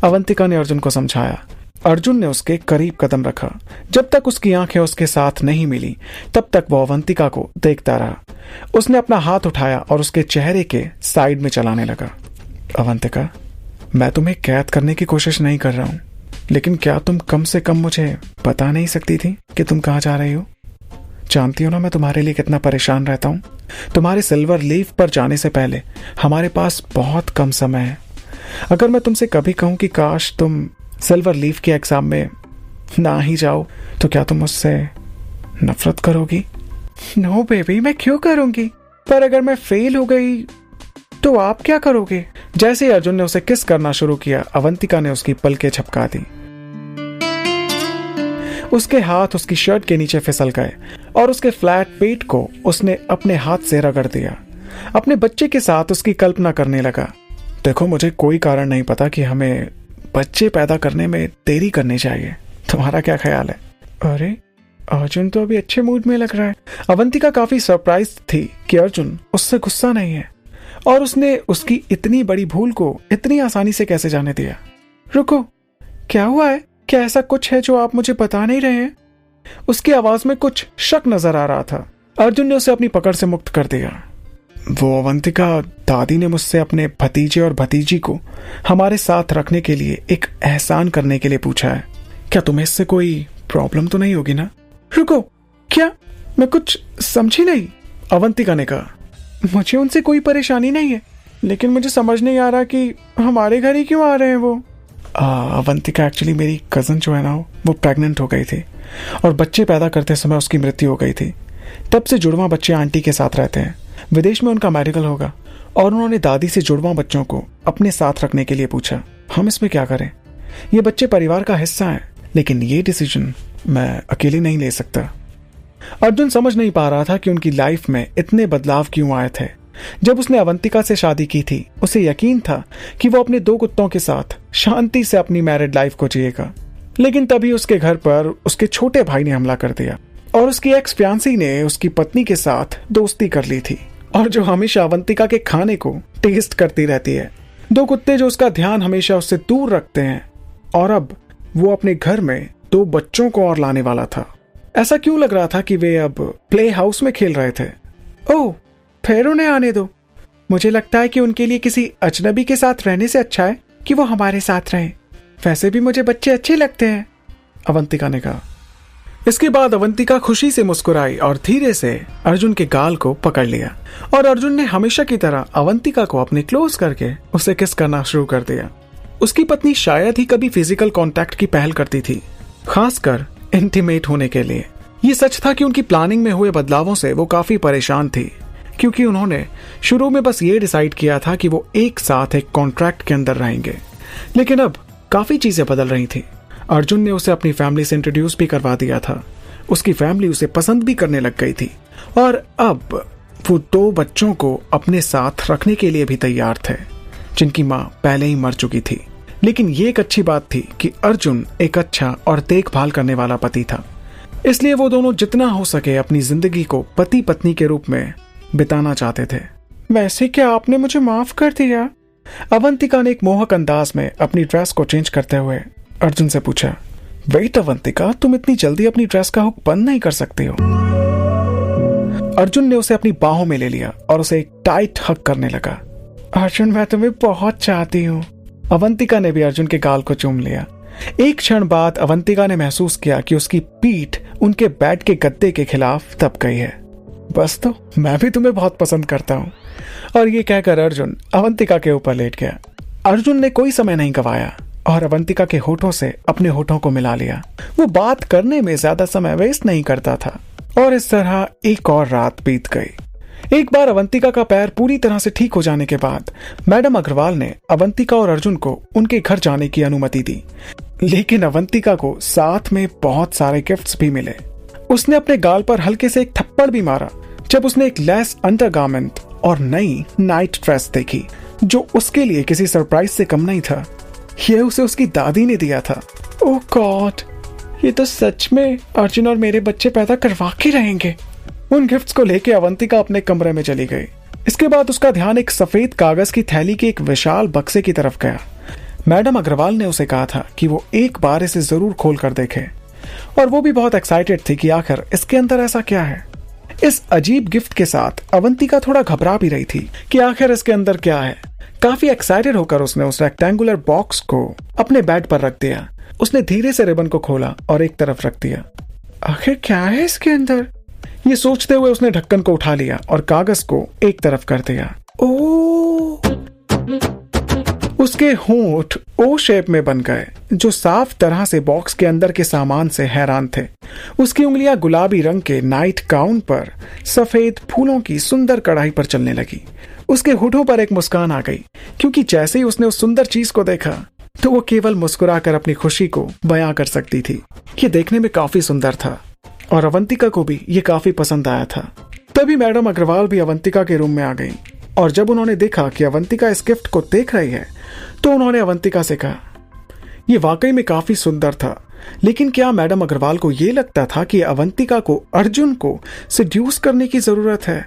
अवंतिका ने अर्जुन को समझाया। अर्जुन ने उसके करीब कदम रखा। जब तक उसकी आंखें उसके साथ नहीं मिली तब तक वो अवंतिका को देखता रहा। उसने अपना हाथ उठाया और उसके चेहरे के साइड में चलाने लगा। अवंतिका, मैं तुम्हें कैद करने की कोशिश नहीं कर रहा हूं, लेकिन क्या तुम कम से कम मुझे बता नहीं सकती थी कि तुम कहां जा रही हो? जानती हो ना मैं तुम्हारे लिए कितना परेशान रहता हूं। तुम्हारे सिल्वर लीफ पर जाने से पहले हमारे पास बहुत कम समय है। अगर मैं तुमसे कभी कहूं कि काश तुम सिल्वर लीफ के एग्जाम में ना ही जाओ, तो क्या तुम मुझसे नफरत करोगी? नो बेबी, मैं क्यों करूंगी? पर अगर मैं फेल हो गई तो आप क्या करोगे? जैसे ही अर्जुन ने उसे किस करना शुरू किया, अवंतिका ने उसकी पलकें झपका दी। उसके हाथ उसकी शर्ट के नीचे फिसल गए और उसके फ्लैट पेट को उसने अपने हाथ से रगड़ दिया। अपने बच्चे के साथ उसकी कल्पना करने लगा। देखो, मुझे कोई कारण नहीं पता कि हमें बच्चे पैदा करने में देरी करनी चाहिए। तुम्हारा क्या ख्याल है? अरे, अर्जुन तो अभी अच्छे मूड में लग रहा है। अवंतिका काफी सरप्राइज थी कि अर्जुन उससे गुस्सा नहीं है और उसने उसकी इतनी बड़ी भूल को इतनी आसानी से कैसे जाने दिया। रुको, क्या हुआ है? क्या ऐसा कुछ है जो आप मुझे बता नहीं रहे हैं? उसकी आवाज में कुछ शक नजर आ रहा था। अर्जुन ने उसे अपनी पकड़ से मुक्त कर दिया। वो अवंतिका, दादी ने मुझसे अपने भतीजे और भतीजी को हमारे साथ रखने के लिए एक एहसान करने के लिए पूछा है। क्या तुम्हें इससे कोई प्रॉब्लम तो नहीं होगी ना? रुको, क्या? मैं कुछ समझी नहीं, अवंतिका ने कहा। मुझे उनसे कोई परेशानी नहीं है, लेकिन मुझे समझ नहीं आ रहा कि हमारे घर ही क्यों आ रहे हैं वो। अवंतिका, एक्चुअली मेरी कजन जो है ना, वो प्रेग्नेंट हो गई थी और बच्चे पैदा करते समय उसकी मृत्यु हो गई थी। तब से जुड़वा बच्चे आंटी के साथ रहते हैं। विदेश में उनका मेडिकल होगा और उन्होंने दादी से जुड़वा बच्चों को अपने साथ रखने के लिए पूछा। हम इसमें क्या करें? ये बच्चे परिवार का हिस्सा हैं, लेकिन ये डिसीजन मैं अकेले नहीं ले सकता। अर्जुन समझ नहीं पा रहा था कि उनकी लाइफ में इतने बदलाव क्यों आए थे। जब उसने अवंतिका से शादी की थी, उसे यकीन था कि वो अपने 2 कुत्तों के साथ शांति से अपनी मैरिड लाइफ को जिएगा। लेकिन तभी उसके घर पर उसके छोटे भाई ने हमला कर दिया और उसकी एक्स फियांसी ने उसकी पत्नी के साथ दोस्ती कर ली थी, और जो हमेशा अवंतिका के खाने को टेस्ट करती रहती है। 2 कुत्ते जो उसका ध्यान हमेशा उससे दूर रखते हैं, और अब वो अपने घर में 2 बच्चों को और लाने वाला था। ऐसा क्यों लग रहा था कि वे अब प्ले हाउस में खेल रहे थे? ओह, फिर उन्हें आने दो। मुझे लगता है कि उनके लिए किसी अजनबी के साथ रहने से अच्छा है कि वो हमारे साथ रहें। वैसे भी मुझे बच्चे अच्छे लगते हैं, अवंतिका ने कहा। इसके बाद अवंतिका खुशी से मुस्कुराई और धीरे से अर्जुन के गाल को पकड़ लिया, और अर्जुन ने हमेशा की तरह अवंतिका को अपने क्लोज करके उसे किस करना शुरू कर दिया। उसकी पत्नी शायद ही कभी फिजिकल कांटेक्ट की पहल करती थी, खासकर इंटीमेट होने के लिए। ये सच था कि उनकी प्लानिंग में हुए बदलावों से वो काफी परेशान थी, क्योंकि उन्होंने शुरू में बस ये डिसाइड किया था कि वो एक साथ एक कॉन्ट्रैक्ट के अंदर रहेंगे। लेकिन अब काफी चीजें बदल रही थी। अर्जुन ने उसे अपनी फैमिली से इंट्रोड्यूस भी करवा दिया था। उसकी फैमिली उसे पसंद भी करने लग गई थी, और अब वो 2 बच्चों को अपने साथ रखने के लिए भी तैयार थे, जिनकी माँ पहले ही मर चुकी थी। लेकिन ये एक अच्छी बात थी कि अर्जुन एक अच्छा और देखभाल करने वाला पति था, इसलिए वो दोनों जितना हो सके अपनी जिंदगी को पति पत्नी के रूप में बिताना चाहते थे। वैसे क्या आपने मुझे माफ कर दिया? अवंतिका ने एक मोहक अंदाज में अपनी ड्रेस को चेंज करते हुए अर्जुन से पूछा। वेट अवंतिका, तुम इतनी जल्दी अपनी ड्रेस का हुक बंद नहीं कर सकते हो। अर्जुन ने उसे अपनी बाहों में ले लिया और उसे एक टाइट हग करने लगा। अर्जुन, मैं तुम्हें बहुत चाहती हूँ। अवंतिका ने भी अर्जुन के गाल को चूम लिया। एक क्षण बाद अवंतिका ने महसूस किया कि उसकी पीठ उनके बेड के गद्दे के खिलाफ दब गई है। बस तो, मैं भी तुम्हें बहुत पसंद करता हूँ। और ये कहकर अर्जुन अवंतिका के ऊपर लेट गया। अर्जुन ने कोई समय नहीं गवाया और अवंतिका के होठों से अपने होठों को मिला लिया। वो बात करने में ज्यादा समय वेस्ट नहीं करता था, और इस तरह एक और रात बीत गई। एक बार अवंतिका का पैर पूरी तरह से ठीक हो जाने के बाद मैडम अग्रवाल ने अवंतिका और अर्जुन को उनके घर जाने की अनुमति दी। लेकिन अवंतिका को साथ में बहुत सारे गिफ्ट्स भी मिले। उसने अपने गाल पर हल्के से एक थप्पड़ भी मारा जब उसने एक लेस अंडरगारमेंट और नई नाइट ड्रेस देखी, जो उसके लिए किसी सरप्राइज से कम नहीं था। यह उसे उसकी दादी ने दिया था। ओह गॉड, ये तो सच में अर्जुन और मेरे बच्चे पैदा करवा के रहेंगे। उन गिफ्ट्स को लेके अवंतिका अपने कमरे में चली गई। इसके बाद उसका ध्यान एक सफेद कागज की थैली के एक विशाल बक्से की तरफ गया। मैडम अग्रवाल ने उसे कहा था कि वो एक बार इसे जरूर खोल कर देखे, और वो भी बहुत एक्साइटेड थी कि आखिर इसके अंदर ऐसा क्या है। इस अजीब गिफ्ट के साथ अवंतिका थोड़ा घबरा भी रही थी कि आखिर इसके अंदर क्या है। काफी एक्साइटेड होकर उसने उस रेक्टेंगुलर बॉक्स को अपने बेड पर रख दिया। उसने धीरे से रिबन को खोला और एक तरफ रख दिया। आखिर क्या है इसके अंदर, ये सोचते हुए उसने ढक्कन को उठा लिया और कागज को एक तरफ कर दिया। ओह! उसके होंठ ओ शेप में बन गए, जो साफ तरह से बॉक्स के अंदर के सामान से हैरान थे। उसकी उंगलियां गुलाबी रंग के नाइट गाउन पर सफेद फूलों की सुंदर कढ़ाई पर चलने लगी। उसके होठों पर एक मुस्कान आ गई, क्योंकि जैसे ही उसने उस सुंदर चीज को देखा तो वो केवल मुस्कुराकर अपनी खुशी को बयां कर सकती थी। ये देखने में काफी सुंदर था और अवंतिका को भी ये काफी पसंद आया था। तभी मैडम अग्रवाल भी अवंतिका के रूम में आ गई, और जब उन्होंने देखा कि अवंतिका इस गिफ्ट को देख रही है तो उन्होंने अवंतिका से कहा, यह वाकई में काफी सुंदर था, लेकिन क्या मैडम अग्रवाल को यह लगता था कि अवंतिका को अर्जुन को सेड्यूस करने की जरूरत है,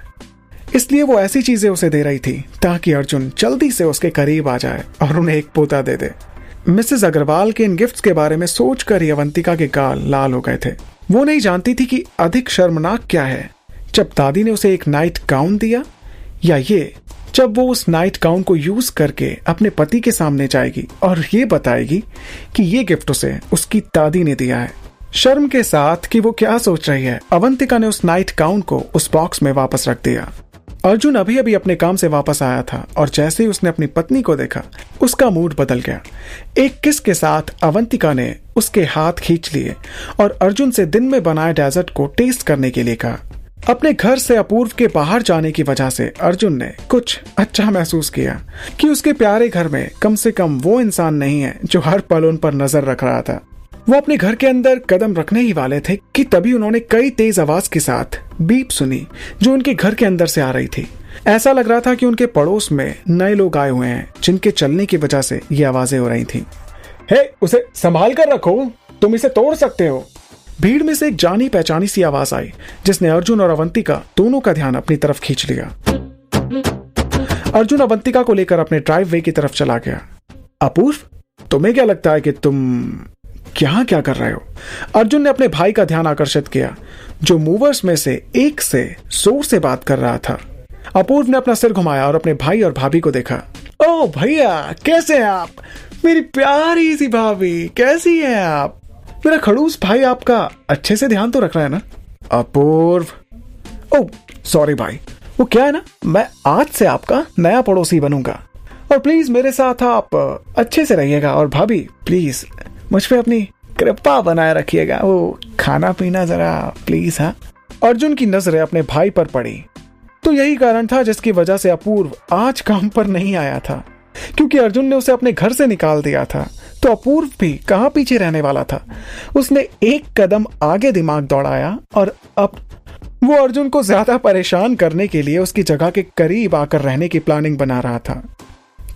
इसलिए वो ऐसी चीजें उसे दे रही थी ताकि अर्जुन जल्दी से उसके करीब आ जाए और उन्हें एक पोता दे दे। मिसेस अग्रवाल के इन गिफ्ट्स के बारे में सोचकर ही अवंतिका के गाल लाल हो गए थे। वो नहीं जानती थी कि अधिक शर्मनाक क्या है, जब दादी ने उसे एक नाइट गाउन दिया, या ये जब वो उस नाइट गाउन को यूज करके अपने पति के सामने जाएगी और ये बताएगी कि ये गिफ्ट उसे उसकी दादी ने दिया है। शर्म के साथ कि वो क्या सोच रही है, अवंतिका ने उस नाइट गाउन को उस बॉक्स में वापस रख दिया। अर्जुन अभी अभी अपने काम से वापस आया था और जैसे ही उसने अपनी पत्नी को देखा उसका मूड बदल गया। एक किस के साथ अवंतिका ने उसके हाथ खींच लिए और अर्जुन से दिन में बनाए डेजर्ट को टेस्ट करने के लिए कहा। अपने घर से अपूर्व के बाहर जाने की वजह से अर्जुन ने कुछ अच्छा महसूस किया कि उसके प्यारे घर में कम से कम वो इंसान नहीं है जो हर पल उन पर नजर रख रहा था। वो अपने घर के अंदर कदम रखने ही वाले थे कि तभी उन्होंने कई तेज आवाज के साथ बीप सुनी जो उनके घर के अंदर से आ रही थी। ऐसा लग रहा था कि उनके पड़ोस में नए लोग आए हुए हैं जिनके चलने की वजह से ये आवाजें हो रही थी। हे, उसे संभाल कर रखो, तुम इसे तोड़ सकते हो। भीड़ में से एक जानी पहचानी सी आवाज आई जिसने अर्जुन और अवंतिका दोनों का ध्यान अपनी तरफ खींच लिया। अर्जुन अवंतिका को लेकर अपने ड्राइव वे की तरफ चला गया। अपूर्व, तुम्हें क्या लगता है कि तुम क्या कर रहे हो? अर्जुन ने अपने भाई का ध्यान आकर्षित किया जो मूवर्स में से एक से जोर से बात कर रहा था। अपूर्व ने अपना सिर घुमाया और अपने भाई और भाभी को देखा। ओ भैया, कैसे हैं आप? मेरी प्यारी सी भाभी, कैसी हैं आप? मेरा खड़ूस भाई आपका अच्छे से ध्यान तो रख रहा है ना? अपूर्व, ओह सॉरी भाई, वो क्या है ना, मैं आज से आपका नया पड़ोसी बनूंगा और प्लीज मेरे साथ आप अच्छे से रहिएगा, और भाभी प्लीज मुझ पे अपनी कृपा बनाए रखिएगा, वो खाना पीना जरा प्लीज। हाँ। अर्जुन की नजरें अपने भाई पर पड़ी तो यही कारण था जिसकी वजह से अपूर्व आज काम पर नहीं आया था, क्योंकि अर्जुन ने उसे अपने घर से निकाल दिया था। तो अपूर्व भी कहां पीछे रहने वाला था। उसने एक कदम आगे दिमाग दौड़ाया और अब वो अर्जुन को ज्यादा परेशान करने के लिए उसकी जगह के करीब आकर रहने की प्लानिंग बना रहा था।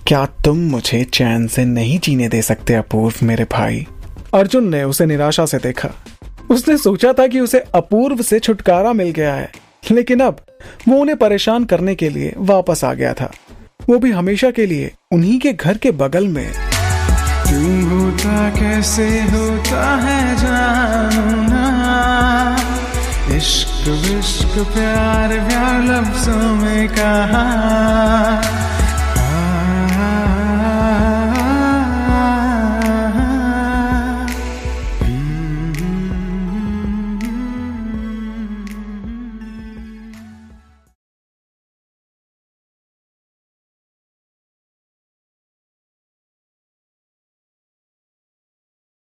क्या तुम मुझे चैन से नहीं जीने दे सकते अपूर्व मेरे भाई? अर्जुन ने उसे निराशा से देखा। उसने सोचा था कि उसे अपूर्व से छुटकारा मिल गया है, लेकिन अब वो उन्हें परेशान करने के लिए वापस आ गया था, वो भी हमेशा के लिए उन्हीं के घर के बगल में। क्यों होता कैसे होता है जानना, इश्क विश्क प्यार प्यार लफ्जों में कहा,